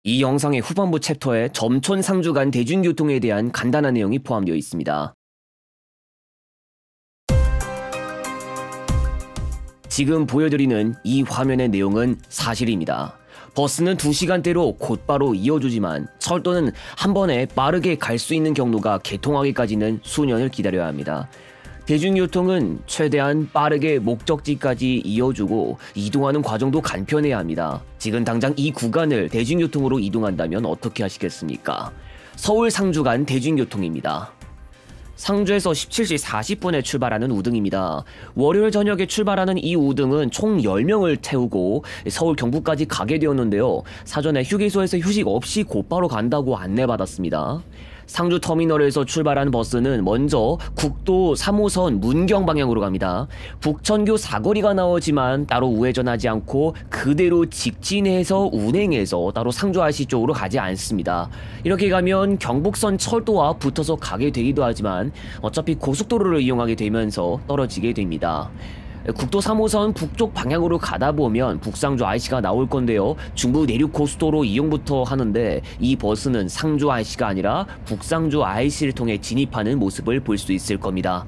이 영상의 후반부 챕터에 점촌 상주 간 대중교통에 대한 간단한 내용이 포함되어 있습니다. 지금 보여드리는 이 화면의 내용은 사실입니다. 버스는 2시간대로 곧바로 이어주지만 철도는 한 번에 빠르게 갈 수 있는 경로가 개통하기까지는 수년을 기다려야 합니다. 대중교통은 최대한 빠르게 목적지까지 이어주고 이동하는 과정도 간편해야 합니다. 지금 당장 이 구간을 대중교통으로 이동한다면 어떻게 하시겠습니까? 서울 상주 간 대중교통입니다. 상주에서 17시 40분에 출발하는 우등입니다. 월요일 저녁에 출발하는 이 우등은 총 10명을 태우고 서울 경부까지 가게 되었는데요. 사전에 휴게소에서 휴식 없이 곧바로 간다고 안내받았습니다. 상주 터미널에서 출발하는 버스는 먼저 국도 3호선 문경 방향으로 갑니다. 북천교 사거리가 나오지만 따로 우회전하지 않고 그대로 직진해서 운행해서 따로 상주 IC 쪽으로 가지 않습니다. 이렇게 가면 경북선 철도와 붙어서 가게 되기도 하지만 어차피 고속도로를 이용하게 되면서 떨어지게 됩니다. 국도 3호선 북쪽 방향으로 가다 보면 북상주 IC가 나올 건데요. 중부 내륙 고속도로 이용부터 하는데 이 버스는 상주 IC가 아니라 북상주 IC를 통해 진입하는 모습을 볼 수 있을 겁니다.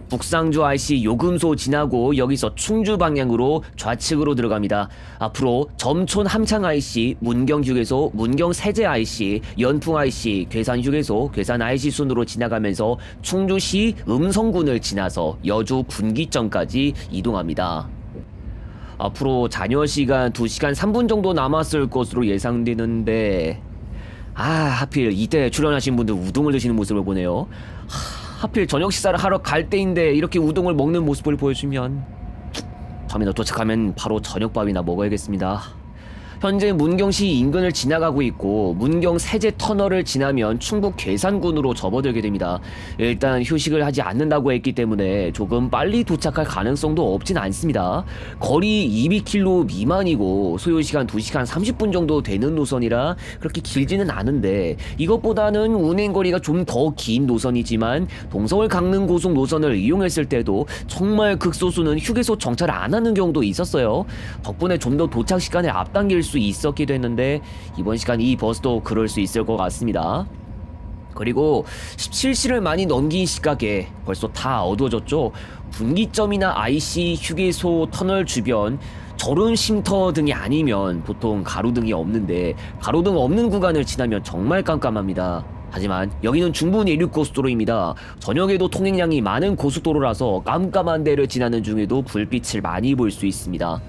북상주 IC 요금소 지나고 여기서 충주 방향으로 좌측으로 들어갑니다. 앞으로 점촌 함창 IC, 문경 휴게소, 문경 세제 IC, 연풍 IC, 괴산 휴게소, 괴산 IC 순으로 지나가면서 충주시 음성군을 지나서 여주 군기점까지 이동합니다. 앞으로 잔여시간 2시간 3분 정도 남았을 것으로 예상되는데 하필 이때 출연하신 분들 우동을 드시는 모습을 보네요. 하필 저녁 식사를 하러 갈 때인데 이렇게 우동을 먹는 모습을 보여주면 터미널 도착하면 바로 저녁밥이나 먹어야겠습니다. 현재 문경시 인근을 지나가고 있고 문경 세제 터널을 지나면 충북 괴산군으로 접어들게 됩니다. 일단 휴식을 하지 않는다고 했기 때문에 조금 빨리 도착할 가능성도 없진 않습니다. 거리 200km 미만이고 소요시간 2시간 30분 정도 되는 노선이라 그렇게 길지는 않은데 이것보다는 운행거리가 좀 더 긴 노선이지만 동서울 강릉 고속 노선을 이용했을 때도 정말 극소수는 휴게소 정차를 안 하는 경우도 있었어요. 덕분에 좀 더 도착 시간을 앞당길 수 있었기도 했는데 이번 시간 이 버스도 그럴 수 있을 것 같습니다. 그리고 17시를 많이 넘긴 시각에 벌써 다 어두워졌죠. 분기점이나 IC 휴게소 터널 주변 전원 쉼터 등이 아니면 보통 가로등이 없는데 가로등 없는 구간을 지나면 정말 깜깜합니다. 하지만 여기는 중부 내륙 고속도로입니다. 저녁에도 통행량이 많은 고속도로라서 깜깜한 데를 지나는 중에도 불빛을 많이 볼 수 있습니다.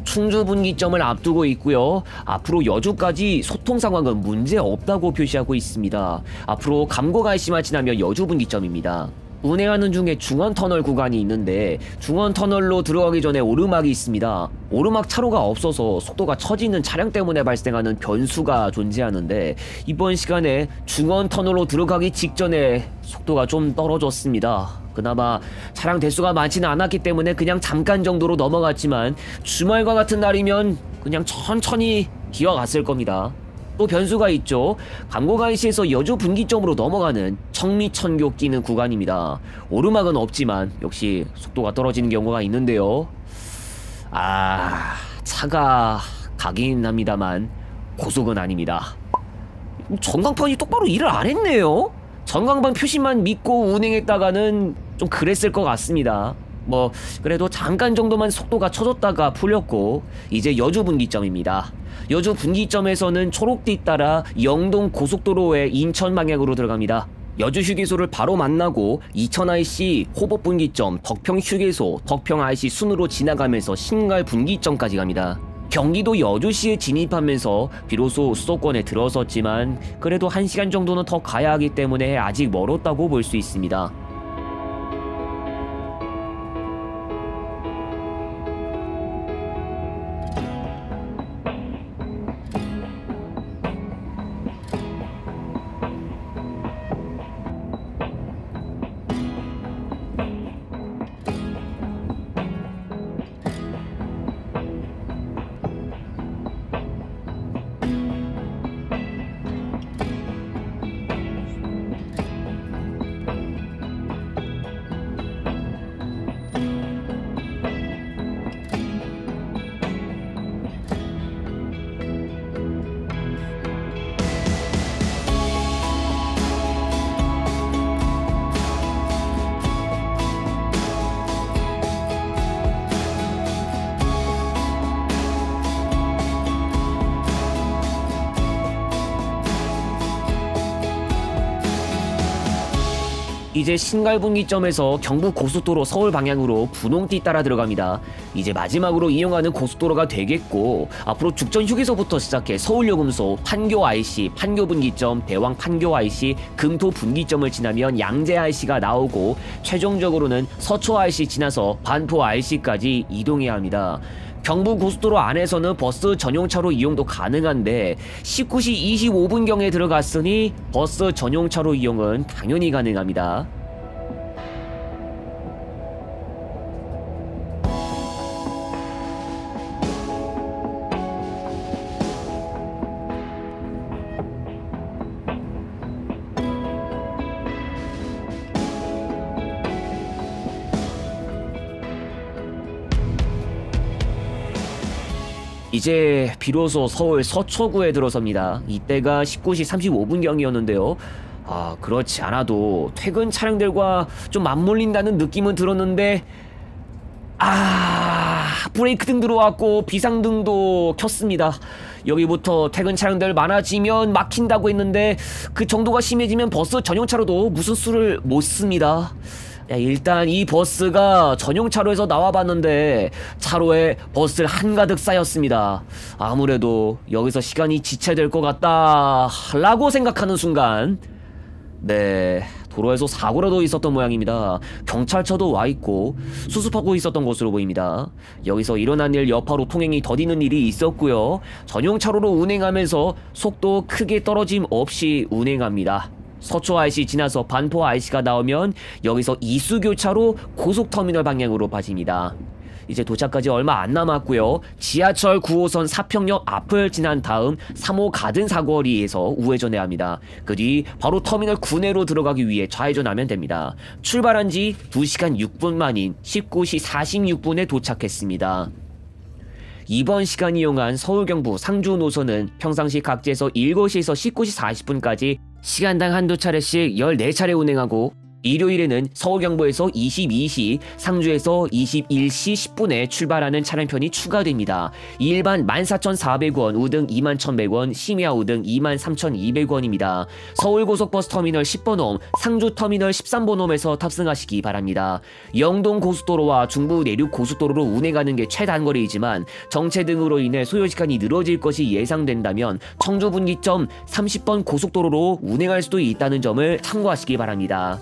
충주 분기점을 앞두고 있고요. 앞으로 여주까지 소통 상황은 문제 없다고 표시하고 있습니다. 앞으로 감곡 IC만 지나면 여주 분기점입니다. 운행하는 중에 중원터널 구간이 있는데 중원터널로 들어가기 전에 오르막이 있습니다. 오르막 차로가 없어서 속도가 처지는 차량 때문에 발생하는 변수가 존재하는데 이번 시간에 중원터널로 들어가기 직전에 속도가 좀 떨어졌습니다. 그나마 차량 대수가 많지는 않았기 때문에 그냥 잠깐 정도로 넘어갔지만 주말과 같은 날이면 그냥 천천히 기어갔을 겁니다. 또 변수가 있죠. 감곡 IC에서 여주 분기점으로 넘어가는 청미천교 끼는 구간입니다. 오르막은 없지만 역시 속도가 떨어지는 경우가 있는데요. 차가 가긴 합니다만 고속은 아닙니다. 전광판이 똑바로 일을 안 했네요. 전광판 표시만 믿고 운행했다가는 좀 그랬을 것 같습니다. 그래도 잠깐 정도만 속도가 쳐졌다가 풀렸고 이제 여주 분기점입니다. 여주 분기점에서는 초록띠 따라 영동 고속도로에 인천 방향으로 들어갑니다. 여주 휴게소를 바로 만나고 이천 IC 호법 분기점, 덕평 휴게소, 덕평 IC 순으로 지나가면서 신갈 분기점까지 갑니다. 경기도 여주시에 진입하면서 비로소 수도권에 들어섰지만 그래도 1시간 정도는 더 가야 하기 때문에 아직 멀었다고 볼 수 있습니다. 이제 신갈분기점에서 경부고속도로 서울 방향으로 분홍띠 따라 들어갑니다. 이제 마지막으로 이용하는 고속도로가 되겠고, 앞으로 죽전 휴게소부터 시작해 서울요금소, 판교 IC, 판교분기점, 대왕 판교 IC, 금토 분기점을 지나면 양재 IC가 나오고, 최종적으로는 서초 IC 지나서 반포 IC까지 이동해야 합니다. 경부고속도로 안에서는 버스 전용차로 이용도 가능한데 19시 25분경에 들어갔으니 버스 전용차로 이용은 당연히 가능합니다. 이제 비로소 서울 서초구에 들어섭니다. 이때가 19시 35분경이었는데요. 그렇지 않아도 퇴근 차량들과 좀 맞물린다는 느낌은 들었는데, 브레이크등 들어왔고 비상등도 켰습니다. 여기부터 퇴근 차량들 많아지면 막힌다고 했는데 그 정도가 심해지면 버스 전용차로도 무슨 수를 못 씁니다. 일단 이 버스가 전용차로에서 나와봤는데 차로에 버스를 한가득 쌓였습니다. 아무래도 여기서 시간이 지체될 것 같다 라고 생각하는 순간, 도로에서 사고라도 있었던 모양입니다. 경찰차도 와있고 수습하고 있었던 것으로 보입니다. 여기서 일어난 일 여파로 통행이 더디는 일이 있었고요. 전용차로로 운행하면서 속도 크게 떨어짐 없이 운행합니다. 서초 IC 지나서 반포 IC가 나오면 여기서 이수교차로 고속터미널 방향으로 빠집니다. 이제 도착까지 얼마 안 남았고요. 지하철 9호선 사평역 앞을 지난 다음 3호 가든 사거리에서 우회전해야 합니다. 그 뒤 바로 터미널 9내로 들어가기 위해 좌회전하면 됩니다. 출발한 지 2시간 6분 만인 19시 46분에 도착했습니다. 이번 시간 이용한 서울 경부 상주 노선은 평상시 각지에서 7시에서 19시 40분까지 시간당 한두 차례씩 14차례 운행하고, 일요일에는 서울 경부에서 22시, 상주에서 21시 10분에 출발하는 차량편이 추가됩니다. 일반 14,400원, 우등 21,100원, 심야 우등 23,200원입니다. 서울고속버스 터미널 10번홈, 상주터미널 13번홈에서 탑승하시기 바랍니다. 영동고속도로와 중부 내륙고속도로로 운행하는 게 최단거리이지만 정체 등으로 인해 소요시간이 늘어질 것이 예상된다면 청주분기점 30번 고속도로로 운행할 수도 있다는 점을 참고하시기 바랍니다.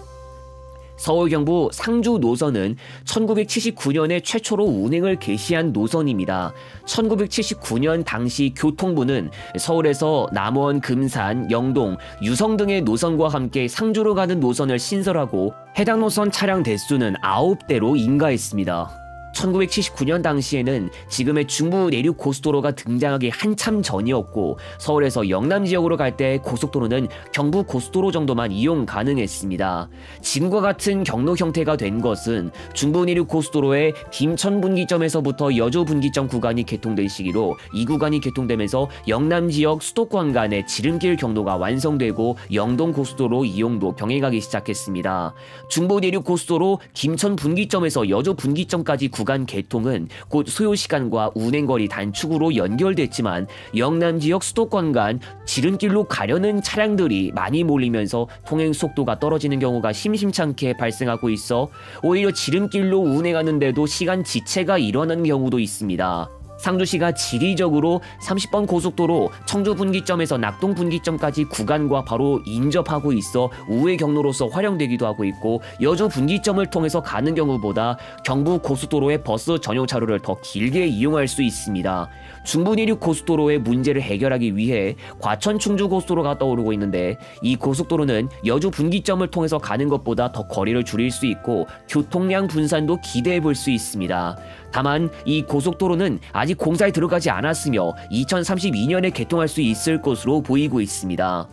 서울 경부 상주 노선은 1979년에 최초로 운행을 개시한 노선입니다. 1979년 당시 교통부는 서울에서 남원, 금산, 영동, 유성 등의 노선과 함께 상주로 가는 노선을 신설하고 해당 노선 차량 대수는 9대로 인가했습니다. 1979년 당시에는 지금의 중부 내륙 고속도로가 등장하기 한참 전이었고, 서울에서 영남 지역으로 갈 때 고속도로는 경부 고속도로 정도만 이용 가능했습니다. 지금과 같은 경로 형태가 된 것은 중부 내륙 고속도로의 김천 분기점에서부터 여주 분기점 구간이 개통된 시기로, 이 구간이 개통되면서 영남 지역 수도권 간의 지름길 경로가 완성되고 영동 고속도로 이용도 병행하기 시작했습니다. 중부 내륙 고속도로 김천 분기점에서 여주 분기점까지 구간 개통은 곧 소요시간과 운행거리 단축으로 연결됐지만 영남 지역 수도권 간 지름길로 가려는 차량들이 많이 몰리면서 통행 속도가 떨어지는 경우가 심심찮게 발생하고 있어 오히려 지름길로 운행하는데도 시간 지체가 일어나는 경우도 있습니다. 상주시가 지리적으로 30번 고속도로 청주 분기점에서 낙동 분기점까지 구간과 바로 인접하고 있어 우회 경로로서 활용되기도 하고 있고, 여주 분기점을 통해서 가는 경우보다 경부 고속도로의 버스 전용 차로를 더 길게 이용할 수 있습니다. 중부 내륙 고속도로의 문제를 해결하기 위해 과천 충주 고속도로가 떠오르고 있는데, 이 고속도로는 여주 분기점을 통해서 가는 것보다 더 거리를 줄일 수 있고 교통량 분산도 기대해 볼 수 있습니다. 다만 이 고속도로는 아직 공사에 들어가지 않았으며 2032년에 개통할 수 있을 것으로 보이고 있습니다.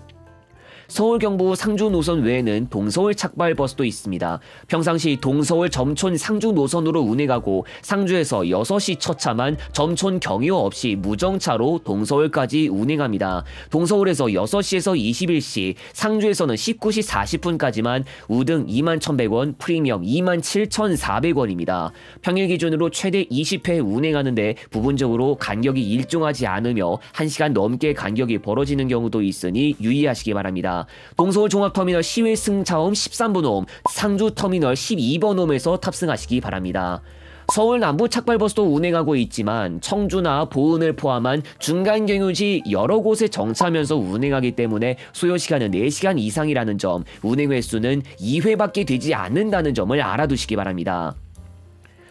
서울 경부 상주 노선 외에는 동서울 착발버스도 있습니다. 평상시 동서울 점촌 상주 노선으로 운행하고 상주에서 6시 처차만 점촌 경유 없이 무정차로 동서울까지 운행합니다. 동서울에서 6시에서 21시, 상주에서는 19시 40분까지만 우등 21,100원, 프리미엄 27,400원입니다. 평일 기준으로 최대 20회 운행하는데 부분적으로 간격이 일정하지 않으며 1시간 넘게 간격이 벌어지는 경우도 있으니 유의하시기 바랍니다. 있습니다. 동서울 종합터미널 10회 승차홈 13번홈, 상주터미널 12번홈에서 탑승하시기 바랍니다. 서울 남부 착발버스도 운행하고 있지만 청주나 보은을 포함한 중간 경유지 여러 곳에 정차하면서 운행하기 때문에 소요시간은 4시간 이상이라는 점, 운행 횟수는 2회밖에 되지 않는다는 점을 알아두시기 바랍니다.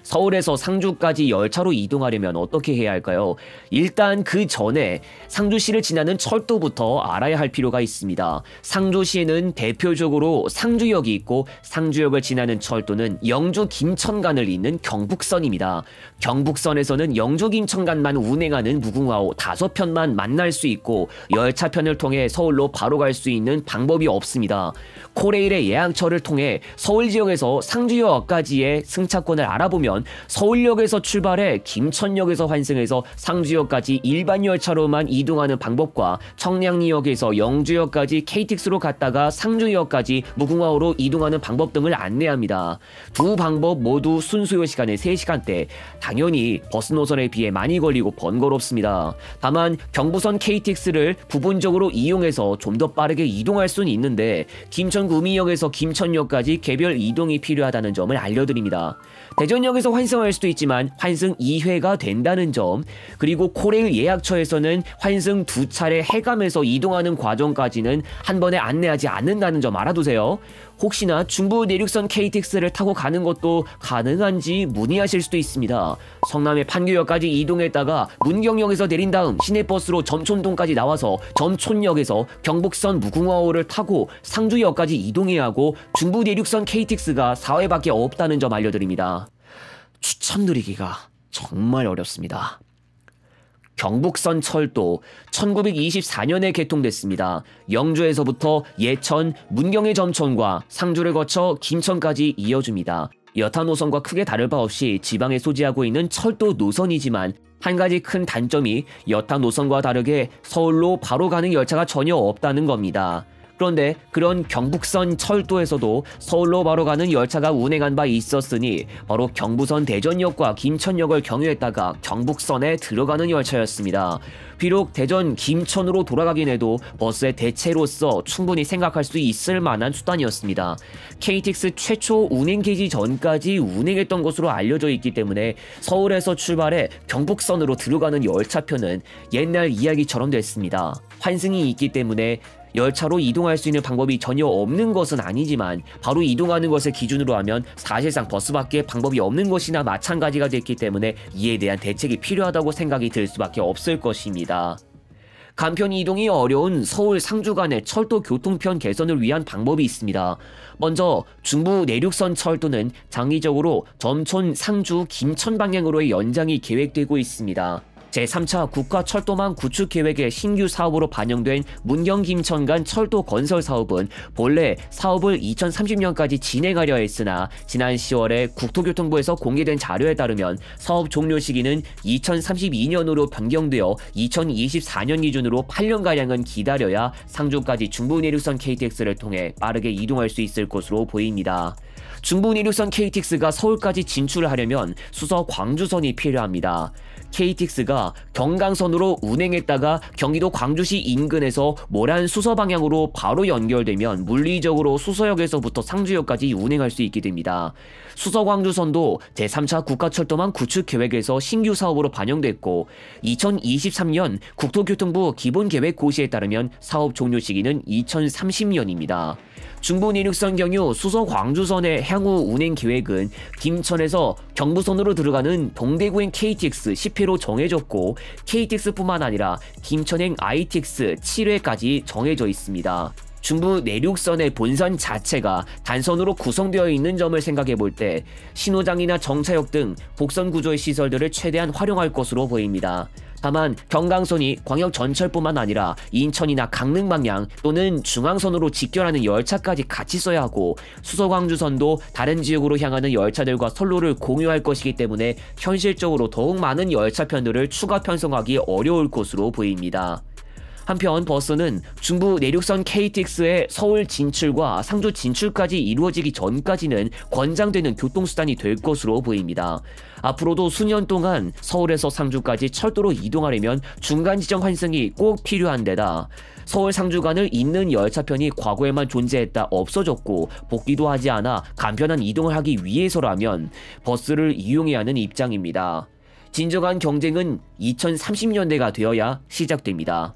서울에서 상주까지 열차로 이동하려면 어떻게 해야 할까요? 일단 그 전에 상주시를 지나는 철도부터 알아야 할 필요가 있습니다. 상주시에는 대표적으로 상주역이 있고 상주역을 지나는 철도는 영주 김천간을 잇는 경북선입니다. 경북선에서는 영주 김천간만 운행하는 무궁화호 5편만 만날 수 있고 열차편을 통해 서울로 바로 갈 수 있는 방법이 없습니다. 코레일의 예약처를 통해 서울 지역에서 상주역까지의 승차권을 알아보면 서울역에서 출발해 김천역에서 환승해서 상주역까지 일반 열차로만 이동하는 방법과 청량리역에서 영주역까지 KTX로 갔다가 상주역까지 무궁화호로 이동하는 방법 등을 안내합니다. 두 방법 모두 순소요 시간의 3시간대, 당연히 버스 노선에 비해 많이 걸리고 번거롭습니다. 다만 경부선 KTX를 부분적으로 이용해서 좀 더 빠르게 이동할 수는 있는데 김천 구미역에서 김천역까지 개별 이동이 필요하다는 점을 알려드립니다. 대전역에서 환승할 수도 있지만 환승 2회가 된다는 점, 그리고 코레일 예약처에서는 환승 2차례 해감해서 이동하는 과정까지는 한 번에 안내하지 않는다는 점 알아두세요. 혹시나 중부 내륙선 KTX를 타고 가는 것도 가능한지 문의하실 수도 있습니다. 성남의 판교역까지 이동했다가 문경역에서 내린 다음 시내버스로 점촌동까지 나와서 점촌역에서 경북선 무궁화호를 타고 상주역까지 이동해야 하고 중부 내륙선 KTX가 4회밖에 없다는 점 알려드립니다. 추천드리기가 정말 어렵습니다. 경북선 철도 1924년에 개통됐습니다. 영주에서부터 예천, 문경의 점촌과 상주를 거쳐 김천까지 이어줍니다. 여타 노선과 크게 다를 바 없이 지방에 소지하고 있는 철도 노선이지만 한 가지 큰 단점이 여타 노선과 다르게 서울로 바로 가는 열차가 전혀 없다는 겁니다. 그런데 그런 경북선 철도에서도 서울로 바로 가는 열차가 운행한 바 있었으니 바로 경부선 대전역과 김천역을 경유했다가 경북선에 들어가는 열차였습니다. 비록 대전 김천으로 돌아가긴 해도 버스의 대체로서 충분히 생각할 수 있을 만한 수단이었습니다. KTX 최초 운행 개시 전까지 운행했던 것으로 알려져 있기 때문에 서울에서 출발해 경북선으로 들어가는 열차표는 옛날 이야기처럼 됐습니다. 환승이 있기 때문에 열차로 이동할 수 있는 방법이 전혀 없는 것은 아니지만 바로 이동하는 것을 기준으로 하면 사실상 버스밖에 방법이 없는 것이나 마찬가지가 됐기 때문에 이에 대한 대책이 필요하다고 생각이 들 수밖에 없을 것입니다. 간편 이동이 어려운 서울 상주 간의 철도 교통편 개선을 위한 방법이 있습니다. 먼저 중부 내륙선 철도는 장기적으로 점촌, 상주, 김천 방향으로의 연장이 계획되고 있습니다. 제3차 국가철도망 구축 계획의 신규 사업으로 반영된 문경 김천 간 철도 건설 사업은 본래 사업을 2030년까지 진행하려 했으나 지난 10월에 국토교통부에서 공개된 자료에 따르면 사업 종료 시기는 2032년으로 변경되어 2024년 기준으로 8년가량은 기다려야 상주까지 중부내륙선 KTX를 통해 빠르게 이동할 수 있을 것으로 보입니다. 중부내륙선 KTX가 서울까지 진출하려면 수서 광주선이 필요합니다. KTX가 경강선으로 운행했다가 경기도 광주시 인근에서 모란 수서 방향으로 바로 연결되면 물리적으로 수서역에서부터 상주역까지 운행할 수 있게 됩니다. 수서 광주선도 제3차 국가철도망 구축 계획에서 신규 사업으로 반영됐고 2023년 국토교통부 기본계획 고시에 따르면 사업 종료 시기는 2030년입니다. 중부내륙선 경유 수서 광주선의 향후 운행 계획은 김천에서 경부선으로 들어가는 동대구행 KTX 10회로 정해졌고 KTX뿐만 아니라 김천행 ITX 7회까지 정해져 있습니다. 중부 내륙선의 본선 자체가 단선으로 구성되어 있는 점을 생각해 볼 때 신호장이나 정차역 등 복선 구조의 시설들을 최대한 활용할 것으로 보입니다. 다만 경강선이 광역 전철뿐만 아니라 인천이나 강릉 방향 또는 중앙선으로 직결하는 열차까지 같이 써야 하고 수서광주선도 다른 지역으로 향하는 열차들과 선로를 공유할 것이기 때문에 현실적으로 더욱 많은 열차편들을 추가 편성하기 어려울 것으로 보입니다. 한편 버스는 중부 내륙선 KTX의 서울 진출과 상주 진출까지 이루어지기 전까지는 권장되는 교통수단이 될 것으로 보입니다. 앞으로도 수년 동안 서울에서 상주까지 철도로 이동하려면 중간 지점 환승이 꼭 필요한 데다 서울 상주 간을 잇는 열차편이 과거에만 존재했다 없어졌고 복귀도 하지 않아 간편한 이동을 하기 위해서라면 버스를 이용해야 하는 입장입니다. 진정한 경쟁은 2030년대가 되어야 시작됩니다.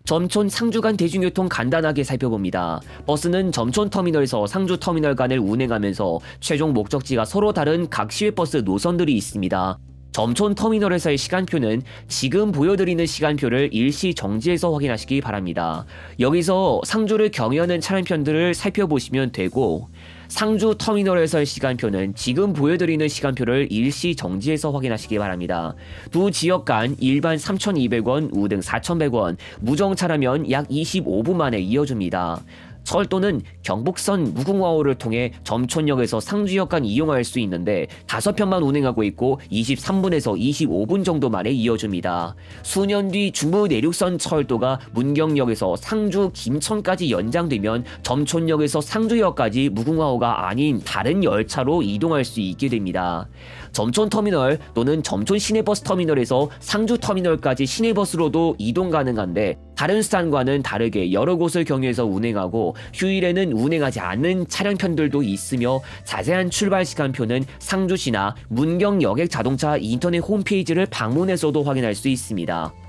점촌 상주 간 대중교통 간단하게 살펴봅니다. 버스는 점촌 터미널에서 상주 터미널 간을 운행하면서 최종 목적지가 서로 다른 각 시외버스 노선들이 있습니다. 점촌 터미널에서의 시간표는 지금 보여드리는 시간표를 일시 정지해서 확인하시기 바랍니다. 여기서 상주를 경유하는 차량편들을 살펴보시면 되고 상주 터미널에서의 시간표는 지금 보여드리는 시간표를 일시 정지해서 확인하시기 바랍니다. 두 지역 간 일반 3,200원, 우등 4,100원, 무정차라면 약 25분 만에 이어줍니다. 철도는 경북선 무궁화호를 통해 점촌역에서 상주역 간 이용할 수 있는데 5편만 운행하고 있고 23분에서 25분 정도 만에 이어줍니다. 수년 뒤 중부 내륙선 철도가 문경역에서 상주 김천까지 연장되면 점촌역에서 상주역까지 무궁화호가 아닌 다른 열차로 이동할 수 있게 됩니다. 점촌 터미널 또는 점촌 시내버스 터미널에서 상주 터미널까지 시내버스로도 이동 가능한데 다른 수단과는 다르게 여러 곳을 경유해서 운행하고 휴일에는 운행하지 않는 차량편들도 있으며 자세한 출발 시간표는 상주시나 문경 여객 자동차 인터넷 홈페이지를 방문해서도 확인할 수 있습니다.